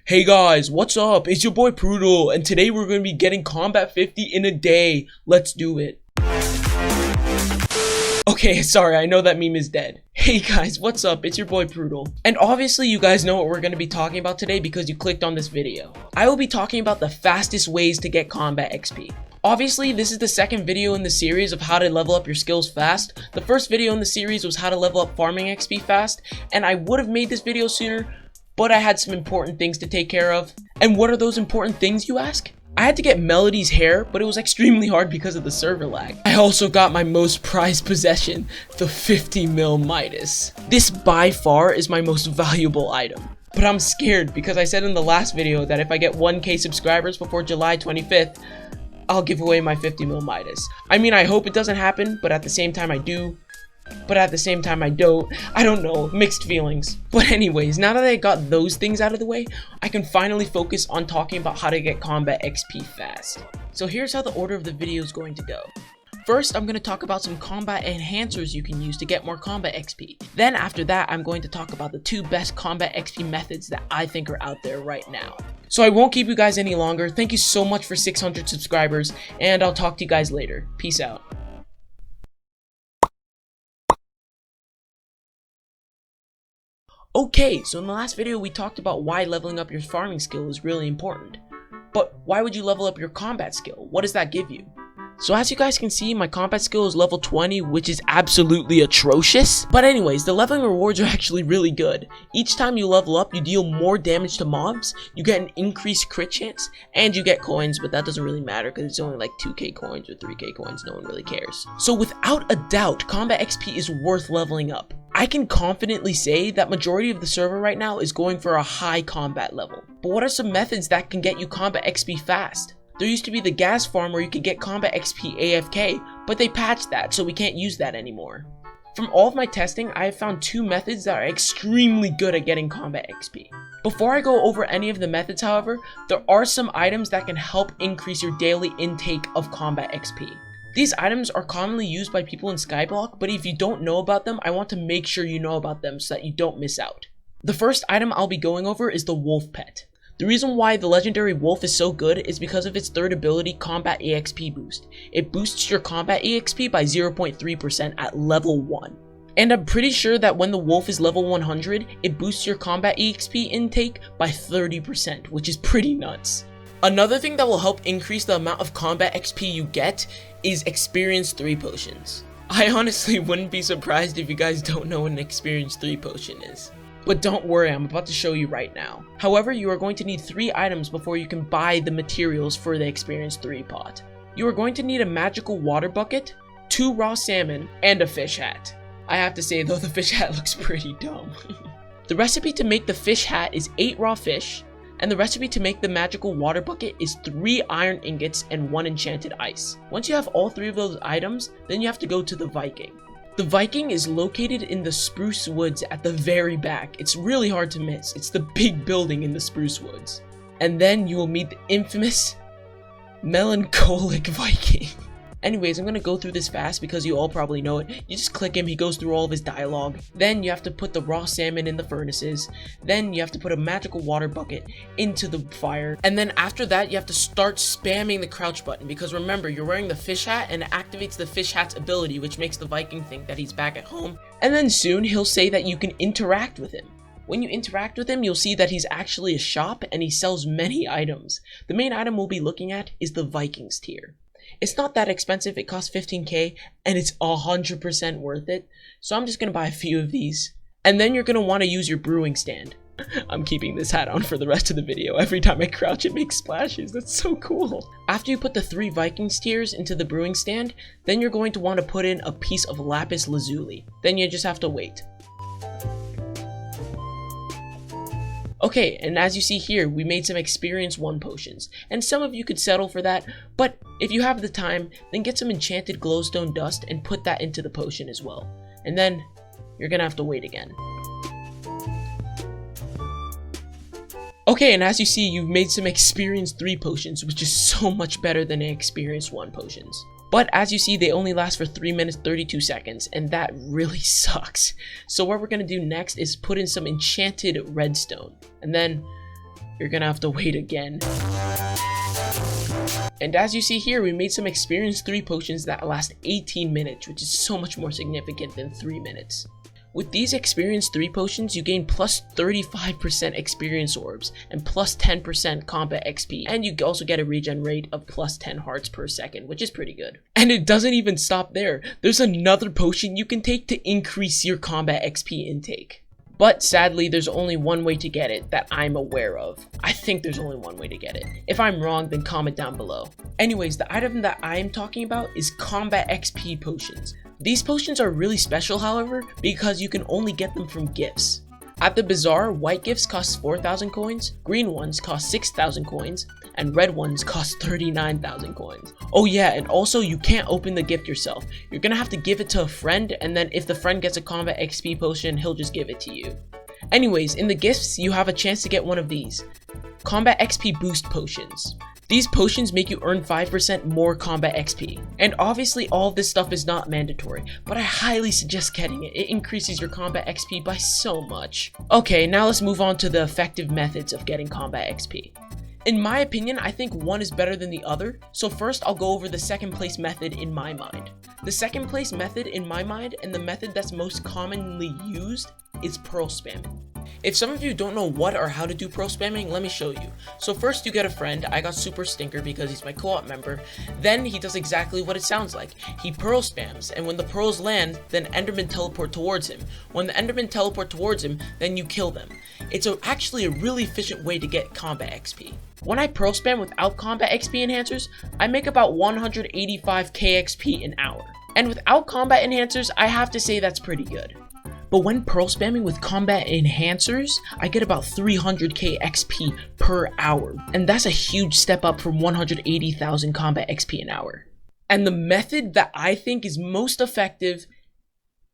Hey guys, what's up? It's your boy Prudel, and today we're going to be getting Combat 50 in a day. Let's do it. Okay, sorry, I know that meme is dead. Hey guys, what's up? It's your boy Prudel. And obviously you guys know what we're going to be talking about today because you clicked on this video. I will be talking about the fastest ways to get combat XP. Obviously, this is the second video in the series of how to level up your skills fast. The first video in the series was how to level up farming XP fast, and I would have made this video sooner, but I had some important things to take care of. And what are those important things, you ask? I had to get Melody's hair, but it was extremely hard because of the server lag. I also got my most prized possession, the 50 mil Midas. This by far is my most valuable item. But I'm scared because I said in the last video that if I get 1K subscribers before July 25th, I'll give away my 50 mil Midas. I mean, I hope it doesn't happen, but at the same time I do. But at the same time I don't. I don't know, mixed feelings. But anyways, now that I got those things out of the way, I can finally focus on talking about how to get combat XP fast. So here's how the order of the video is going to go. First, I'm going to talk about some combat enhancers you can use to get more combat XP. Then after that, I'm going to talk about the 2 best combat XP methods that I think are out there right now. So I won't keep you guys any longer. Thank you so much for 600 subscribers, and I'll talk to you guys later. Peace out. Okay, so in the last video we talked about why leveling up your farming skill is really important. But why would you level up your combat skill? What does that give you? So as you guys can see, my combat skill is level 20, which is absolutely atrocious. But anyways, the leveling rewards are actually really good. Each time you level up, you deal more damage to mobs, you get an increased crit chance, and you get coins, but that doesn't really matter because it's only like 2k coins or 3k coins, no one really cares. So without a doubt, combat XP is worth leveling up. I can confidently say that majority of the server right now is going for a high combat level. But what are some methods that can get you combat XP fast? There used to be the gas farm where you could get combat XP AFK, but they patched that, so we can't use that anymore. From all of my testing, I have found 2 methods that are extremely good at getting combat XP. Before I go over any of the methods, however, there are some items that can help increase your daily intake of combat XP. These items are commonly used by people in Skyblock, but if you don't know about them, I want to make sure you know about them so that you don't miss out. The first item I'll be going over is the Wolf Pet. The reason why the legendary wolf is so good is because of its third ability, Combat EXP Boost. It boosts your Combat EXP by 0.3% at level 1. And I'm pretty sure that when the wolf is level 100, it boosts your Combat EXP intake by 30%, which is pretty nuts. Another thing that will help increase the amount of Combat XP you get is Experience 3 potions. I honestly wouldn't be surprised if you guys don't know what an Experience 3 potion is. But don't worry, I'm about to show you right now. However, you are going to need 3 items before you can buy the materials for the Experience 3 pot. You are going to need a magical water bucket, 2 raw salmon, and a fish hat. I have to say though, the fish hat looks pretty dumb. The recipe to make the fish hat is 8 raw fish, and the recipe to make the magical water bucket is 3 iron ingots and 1 enchanted ice. Once you have all 3 of those items, then you have to go to the Viking. The Viking is located in the spruce woods at the very back. It's really hard to miss. It's the big building in the spruce woods. And then you will meet the infamous melancholic Viking. Anyways, I'm going to go through this fast because you all probably know it. You just click him, he goes through all of his dialogue. Then you have to put the raw salmon in the furnaces. Then you have to put a magical water bucket into the fire. And then after that, you have to start spamming the crouch button because remember, you're wearing the fish hat and it activates the fish hat's ability, which makes the Viking think that he's back at home. And then soon he'll say that you can interact with him. When you interact with him, you'll see that he's actually a shop and he sells many items. The main item we'll be looking at is the Vikings tier. It's not that expensive, it costs 15k, and it's 100% worth it. So I'm just going to buy a few of these. And then you're going to want to use your brewing stand. I'm keeping this hat on for the rest of the video. Every time I crouch, it makes splashes. That's so cool. After you put the 3 Vikings tiers into the brewing stand, then you're going to want to put in a piece of lapis lazuli. Then you just have to wait. Okay, and as you see here, we made some Experience 1 potions, and some of you could settle for that, but if you have the time, then get some enchanted glowstone dust and put that into the potion as well. And then, you're gonna have to wait again. Okay, and as you see, you've made some Experience 3 potions, which is so much better than Experience 1 potions. But as you see, they only last for 3 minutes 32 seconds, and that really sucks. So what we're going to do next is put in some enchanted redstone, and then you're gonna have to wait again. And as you see here, we made some experience 3 potions that last 18 minutes, which is so much more significant than 3 minutes. With these experience 3 potions, you gain plus 35% experience orbs and plus 10% combat XP, and you also get a regen rate of plus 10 hearts per second, which is pretty good. And it doesn't even stop there. There's another potion you can take to increase your combat XP intake. But sadly, there's only one way to get it that I'm aware of. I think there's only one way to get it. If I'm wrong, then comment down below. Anyways, the item that I'm talking about is combat XP potions. These potions are really special, however, because you can only get them from gifts. At the bazaar, white gifts cost 4,000 coins, green ones cost 6,000 coins, and red ones cost 39,000 coins. Oh yeah, and also you can't open the gift yourself. You're gonna have to give it to a friend, and then if the friend gets a combat XP potion, he'll just give it to you. Anyways, in the gifts, you have a chance to get one of these. Combat XP boost potions. These potions make you earn 5% more combat XP. And obviously all of this stuff is not mandatory, but I highly suggest getting it. It increases your combat XP by so much. Okay, now let's move on to the effective methods of getting combat XP. In my opinion, I think one is better than the other, so first I'll go over the second place method in my mind. The second place method in my mind, and the method that's most commonly used, is pearl spamming. If some of you don't know what or how to do pearl spamming, let me show you. So first you get a friend. I got Super Stinker because he's my co-op member. Then he does exactly what it sounds like. He pearl spams, and when the pearls land, then Endermen teleport towards him. When the Endermen teleport towards him, then you kill them. It's actually a really efficient way to get combat XP. When I pearl spam without combat XP enhancers, I make about 185 KXP an hour. And without combat enhancers, I have to say that's pretty good. But when pearl spamming with combat enhancers, I get about 300k XP per hour. And that's a huge step up from 180,000 combat XP an hour. And the method that I think is most effective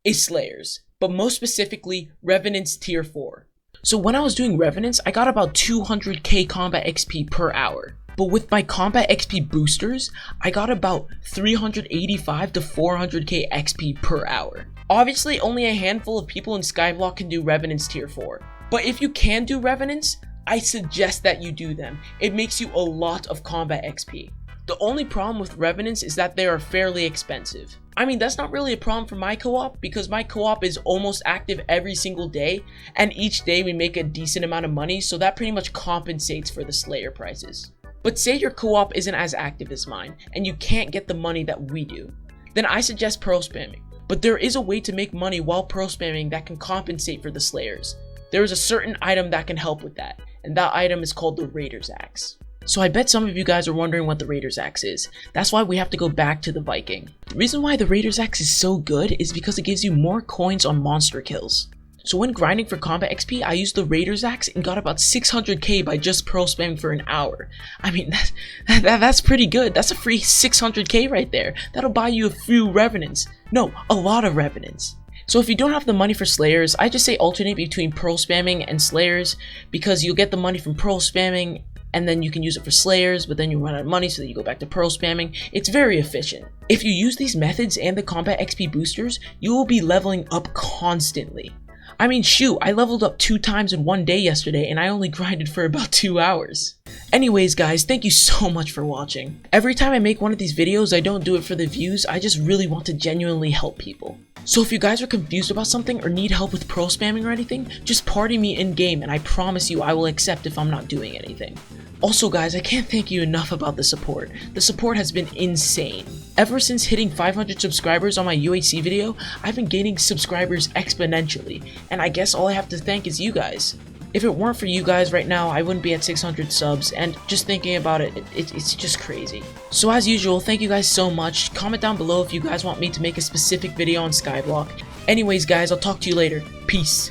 is Slayers, but most specifically Revenants tier 4. So when I was doing Revenants, I got about 200k combat XP per hour. But with my combat XP boosters, I got about 385 to 400k XP per hour. Obviously, only a handful of people in Skyblock can do Revenants tier 4. But if you can do Revenants, I suggest that you do them. It makes you a lot of combat XP. The only problem with Revenants is that they are fairly expensive. I mean, that's not really a problem for my co-op because my co-op is almost active every single day, and each day we make a decent amount of money, so that pretty much compensates for the Slayer prices. But say your co-op isn't as active as mine, and you can't get the money that we do, then I suggest pearl spamming. But there is a way to make money while pearl spamming that can compensate for the Slayers. There is a certain item that can help with that, and that item is called the Raider's Axe. So I bet some of you guys are wondering what the Raider's Axe is. That's why we have to go back to the Viking. The reason why the Raider's Axe is so good is because it gives you more coins on monster kills. So when grinding for combat XP, I used the Raider's Axe and got about 600k by just pearl spamming for an hour. I mean, that's pretty good. That's a free 600k right there. That'll buy you a few Revenants. No, a lot of Revenants. So if you don't have the money for Slayers, I just say alternate between pearl spamming and Slayers, because you'll get the money from pearl spamming and then you can use it for Slayers, but then you run out of money, so that you go back to pearl spamming. It's very efficient. If you use these methods and the combat XP boosters, you will be leveling up constantly. I mean, shoot, I leveled up 2 times in one day yesterday, and I only grinded for about 2 hours. Anyways, guys, thank you so much for watching. Every time I make one of these videos, I don't do it for the views, I just really want to genuinely help people. So if you guys are confused about something or need help with pearl spamming or anything, just party me in game, and I promise you I will accept if I'm not doing anything. Also guys, I can't thank you enough about the support. The support has been insane. Ever since hitting 500 subscribers on my UHC video, I've been gaining subscribers exponentially, and I guess all I have to thank is you guys. If it weren't for you guys right now, I wouldn't be at 600 subs, and just thinking about it, it's just crazy. So as usual, thank you guys so much. Comment down below if you guys want me to make a specific video on Skyblock. Anyways guys, I'll talk to you later. Peace.